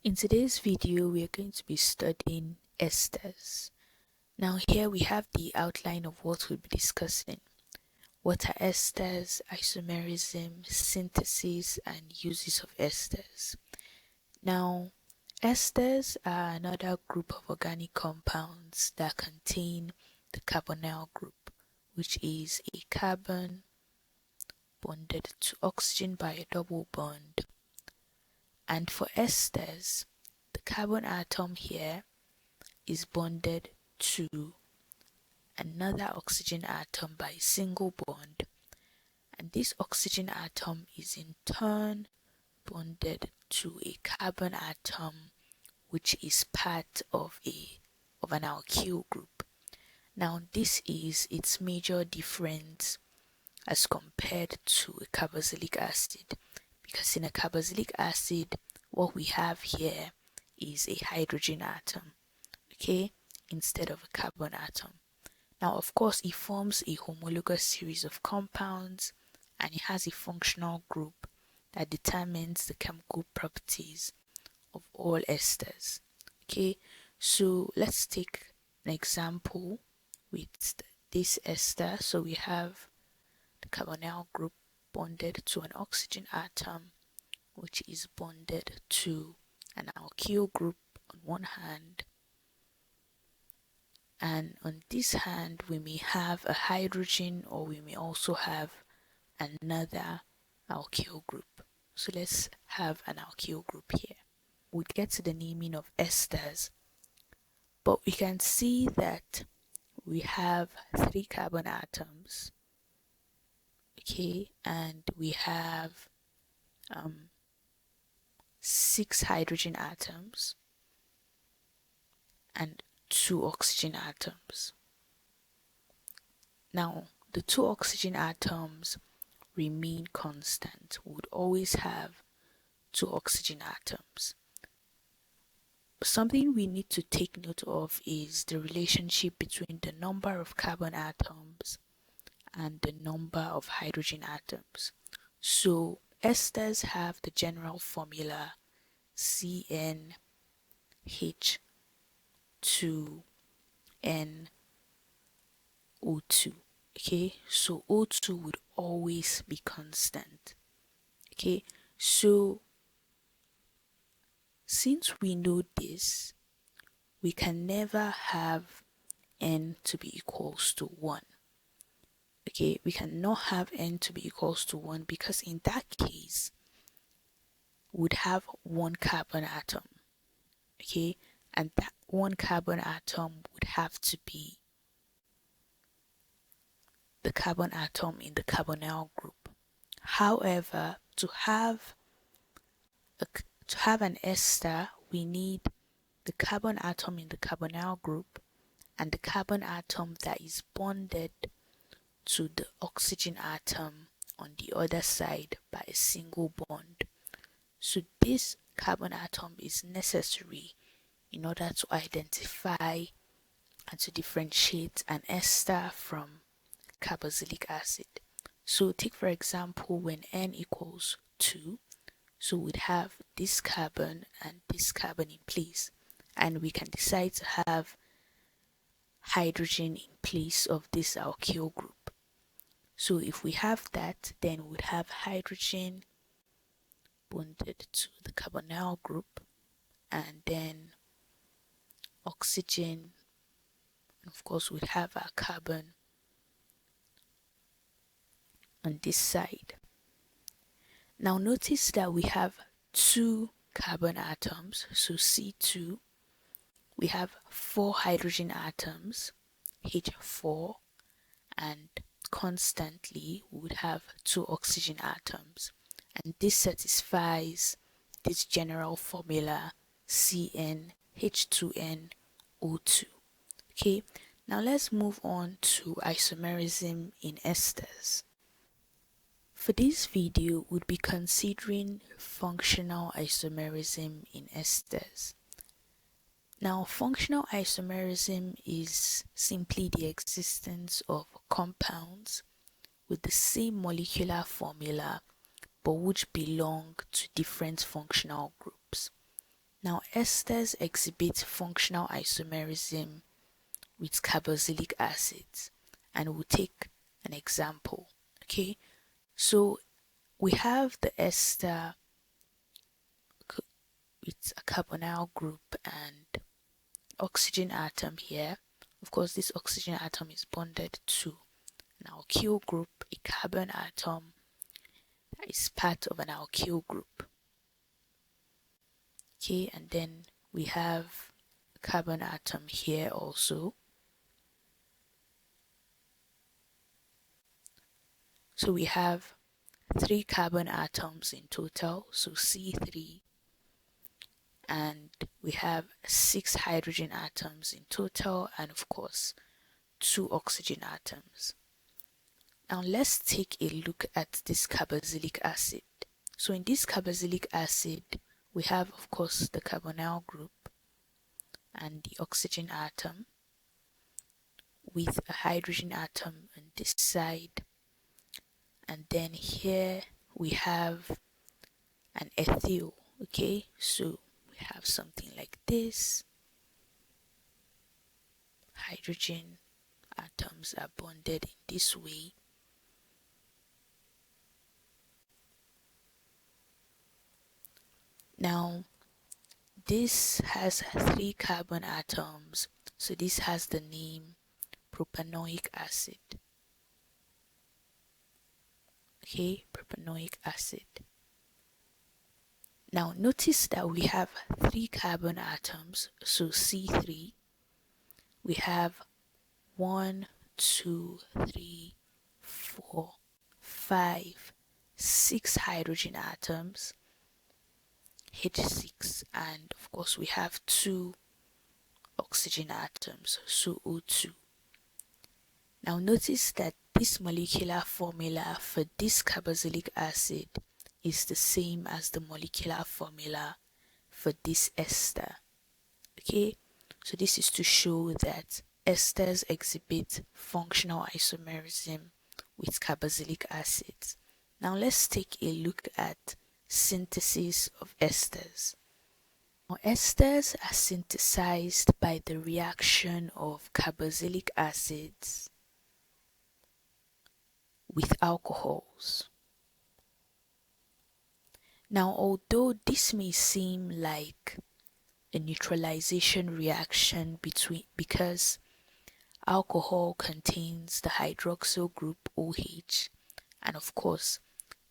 In today's video, we are going to be studying esters. Now here we have the outline of what we'll be discussing. What are esters, isomerism, synthesis, and uses of esters. Now, esters are another group of organic compounds that contain the carbonyl group, which is a carbon bonded to oxygen by a double bond. And for esters, the carbon atom here is bonded to another oxygen atom by a single bond, and this oxygen atom is in turn bonded to a carbon atom which is part of an alkyl group. Now this is its major difference as compared to a carboxylic acid, because in a carboxylic acid what we have here is a hydrogen atom, okay, instead of a carbon atom. Now of course it forms a homologous series of compounds and it has a functional group that determines the chemical properties of all esters. Okay, so let's take an example with this ester. So we have the carbonyl group bonded to an oxygen atom which is bonded to an alkyl group on one hand, and on this hand we may have a hydrogen, or we may also have another alkyl group. So let's have an alkyl group here. We'll get to the naming of esters, but we can see that we have 3 carbon atoms, okay, and we have 6 hydrogen atoms and 2 oxygen atoms. Now the 2 oxygen atoms remain constant. We would always have 2 oxygen atoms. Something we need to take note of is the relationship between the number of carbon atoms and the number of hydrogen atoms. So esters have the general formula CnH2n O2. Okay, so O2 would always be constant. Okay, so since we know this, we can never have n to be equals to 1. Okay, we cannot have n to be equals to 1, because in that case we would have 1 carbon atom. Okay, and that 1 carbon atom would have to be the carbon atom in the carbonyl group. However, to have an ester, we need the carbon atom in the carbonyl group and the carbon atom that is bonded to the oxygen atom on the other side by a single bond. So this carbon atom is necessary in order to identify and to differentiate an ester from carboxylic acid. So take for example when n equals 2, so we'd have this carbon and this carbon in place, and we can decide to have hydrogen in place of this alkyl group. So if we have that, then we'd have hydrogen bonded to the carbonyl group, and then oxygen, and of course we'd have our carbon on this side. Now notice that we have 2 carbon atoms, so C2. We have 4 hydrogen atoms, H4, and constantly we would have 2 oxygen atoms, and this satisfies this general formula CnH2nO2. Okay, now let's move on to isomerism in esters. For this video, we'll be considering functional isomerism in esters. Now, functional isomerism is simply the existence of compounds with the same molecular formula but which belong to different functional groups. Now, esters exhibit functional isomerism with carboxylic acids, and we'll take an example. Okay, so we have the ester with a carbonyl group and oxygen atom here. Of course, this oxygen atom is bonded to an alkyl group, a carbon atom that is part of an alkyl group. Okay, and then we have a carbon atom here also. So we have 3 carbon atoms in total, so C3, and we have 6 hydrogen atoms in total, and of course 2 oxygen atoms. Now let's take a look at this carboxylic acid. So in this carboxylic acid, we have of course the carbonyl group and the oxygen atom with a hydrogen atom on this side, and then here we have an ethyl. Okay, so we have something like this. Hydrogen atoms are bonded in this way. Now this has 3 carbon atoms, so this has the name propanoic acid. Okay, propanoic acid. Now notice that we have 3 carbon atoms, so C3. We have 1, 2, 3, 4, 5, 6 hydrogen atoms, H6, and of course we have 2 oxygen atoms, so O2. Now notice that this molecular formula for this carboxylic acid is the same as the molecular formula for this ester. Okay, so this is to show that esters exhibit functional isomerism with carboxylic acids. Now let's take a look at synthesis of esters. Now, esters are synthesized by the reaction of carboxylic acids with alcohols. Now, although this may seem like a neutralization reaction because alcohol contains the hydroxyl group OH, and of course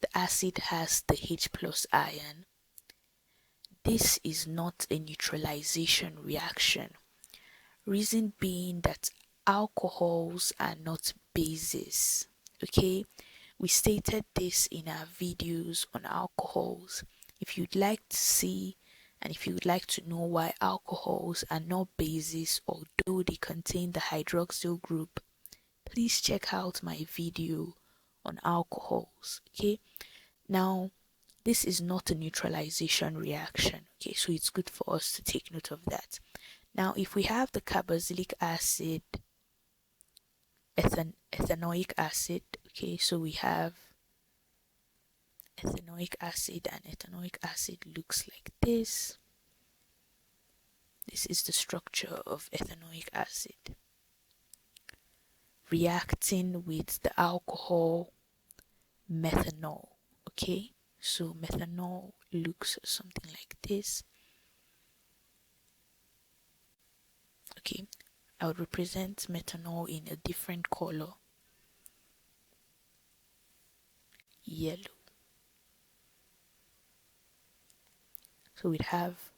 the acid has the H plus ion, this is not a neutralization reaction. Reason being that alcohols are not bases. Okay, we stated this in our videos on alcohols. If you'd like to see and if you would like to know why alcohols are not bases although they contain the hydroxyl group, please check out my video on alcohols. Okay, now this is not a neutralization reaction. Okay, so it's good for us to take note of that. Now if we have the carboxylic acid, ethanoic acid, okay, so we have ethanoic acid, and ethanoic acid looks like this. This is the structure of ethanoic acid reacting with the alcohol methanol. Okay, so methanol looks something like this. Okay, I would represent methanol in a different color, yellow. So we'd have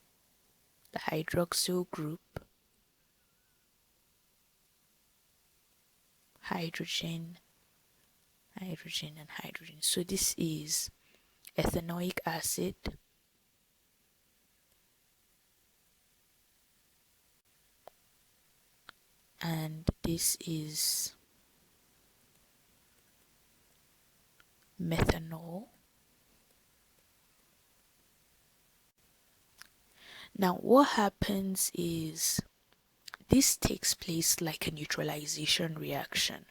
the hydroxyl group, hydrogen, hydrogen, and hydrogen. So this is ethanoic acid, and this is methanol. Now what happens is this takes place like a neutralization reaction,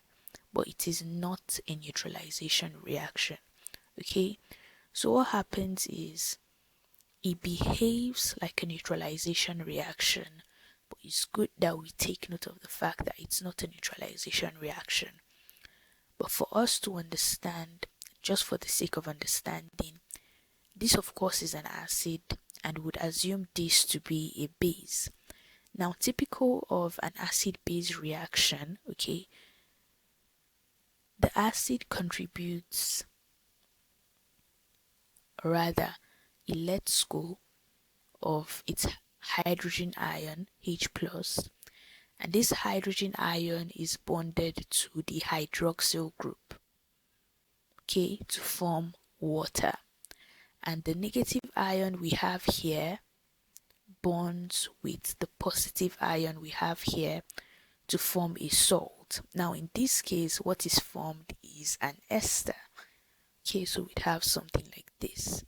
but it is not a neutralization reaction. Okay, so what happens is it behaves like a neutralization reaction, but it's good that we take note of the fact that it's not a neutralization reaction. But for us to understand, just for the sake of understanding, this of course is an acid and would assume this to be a base. Now, typical of an acid-base reaction, okay, the acid contributes, or rather, it lets go of its hydrogen ion, H+, and this hydrogen ion is bonded to the hydroxyl group, okay, to form water. And the negative ion we have here bonds with the positive ion we have here to form a salt. Now in this case, what is formed is an ester. Okay, so we'd have something like this.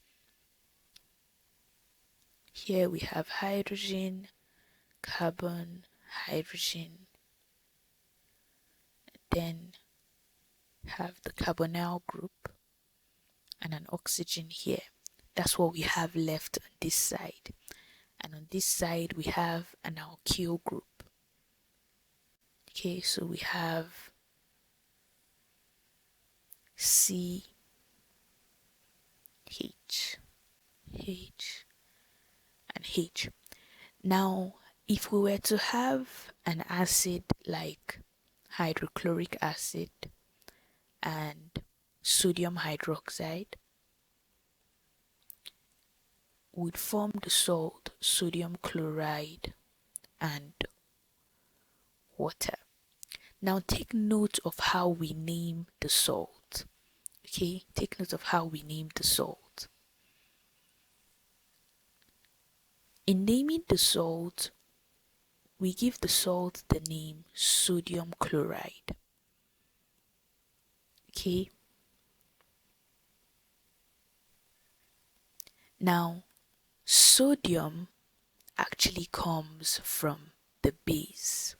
Here we have hydrogen, carbon, hydrogen, then have the carbonyl group and an oxygen here. That's what we have left on this side. And on this side we have an alkyl group. Okay, so we have C, H, H, and H. Now, if we were to have an acid like hydrochloric acid and sodium hydroxide, would form the salt sodium chloride and water. Now take note of how we name the salt. Okay, take note of how we name the salt. In naming the salt, we give the salt the name sodium chloride. Okay. Now, sodium actually comes from the base.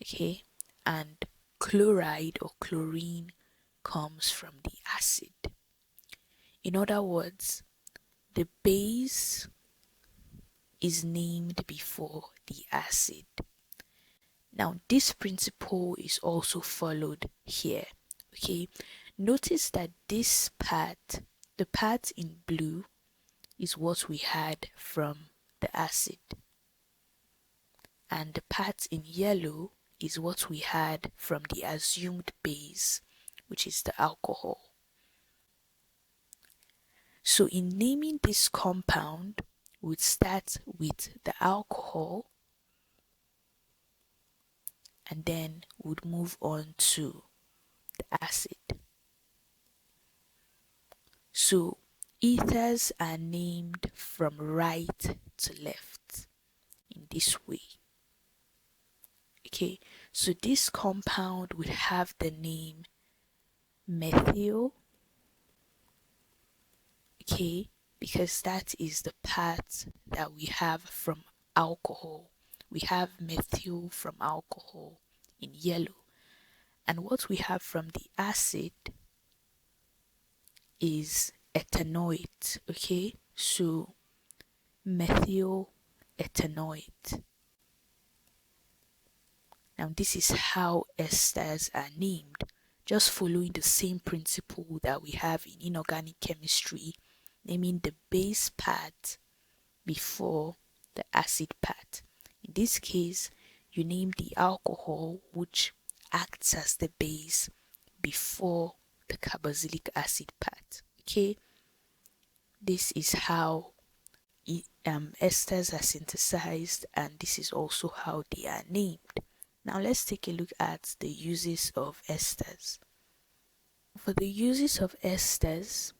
Okay, and chloride or chlorine comes from the acid. In other words, the base is named before the acid. Now, this principle is also followed here. Okay, notice that this part, the part in blue, is what we had from the acid, and the part in yellow is what we had from the assumed base, which is the alcohol. So in naming this compound, we'd start with the alcohol and then would move on to the acid. So ethers are named from right to left in this way. Okay, so this compound would have the name methyl, okay, because that is the part that we have from alcohol. We have methyl from alcohol in yellow, and what we have from the acid is ethanoate. Okay, so methyl ethanoate. Now this is how esters are named, just following the same principle that we have in inorganic chemistry, naming the base part before the acid part. In this case, you name the alcohol, which acts as the base, before the carboxylic acid part. Okay, this is how esters are synthesized, and this is also how they are named. Now let's take a look at the uses of esters. For the uses of esters,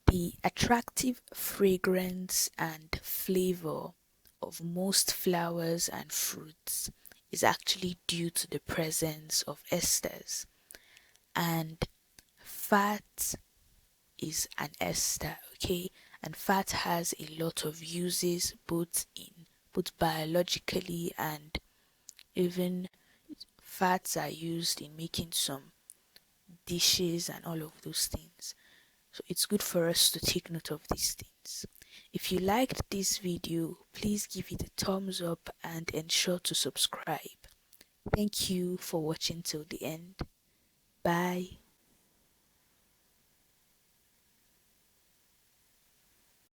the attractive fragrance and flavor of most flowers and fruits is actually due to the presence of esters, and fat is an ester, okay, and fat has a lot of uses both biologically, and even fats are used in making some dishes and all of those things. So it's good for us to take note of these things. If you liked this video, please give it a thumbs up and ensure to subscribe. Thank you for watching till the end. Bye.